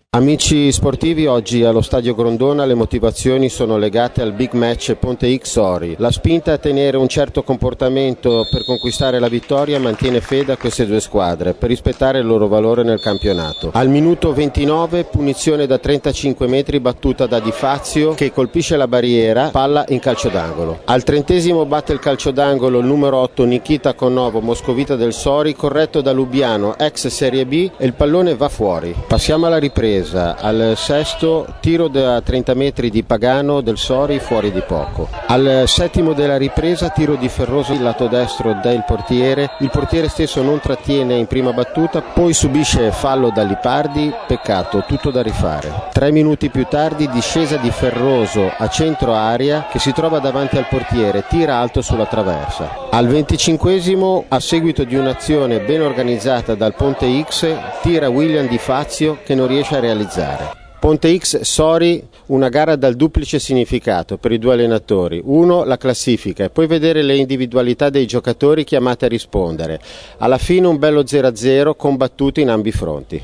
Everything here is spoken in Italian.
Amici sportivi, oggi allo Stadio Grondona le motivazioni sono legate al big match Ponte X Sori. La spinta a tenere un certo comportamento per conquistare la vittoria mantiene fede a queste due squadre per rispettare il loro valore nel campionato. Al minuto 29 punizione da 35 metri battuta da Di Fazio che colpisce la barriera, palla in calcio d'angolo. Al 30° batte il calcio d'angolo il numero 8 Nikita Konovo, moscovita del Sori, corretto da Lubiano, ex Serie B, e il pallone va fuori. Passiamo alla ripresa. Al 6° tiro da 30 metri di Pagano del Sori, fuori di poco. Al 7° della ripresa tiro di Ferroso il lato destro del portiere, il portiere stesso non trattiene in prima battuta, poi subisce fallo da Lipardi, peccato, tutto da rifare. 3 minuti più tardi discesa di Ferroso a centro area che si trova davanti al portiere, tira alto sulla traversa. Al 25° a seguito di un'azione ben organizzata dal Ponte X tira William Di Fazio che non riesce a realizzare. Ponte X Sori, una gara dal duplice significato per i due allenatori: uno, la classifica, e poi vedere le individualità dei giocatori chiamati a rispondere. Alla fine un bello 0-0 combattuto in ambi i fronti.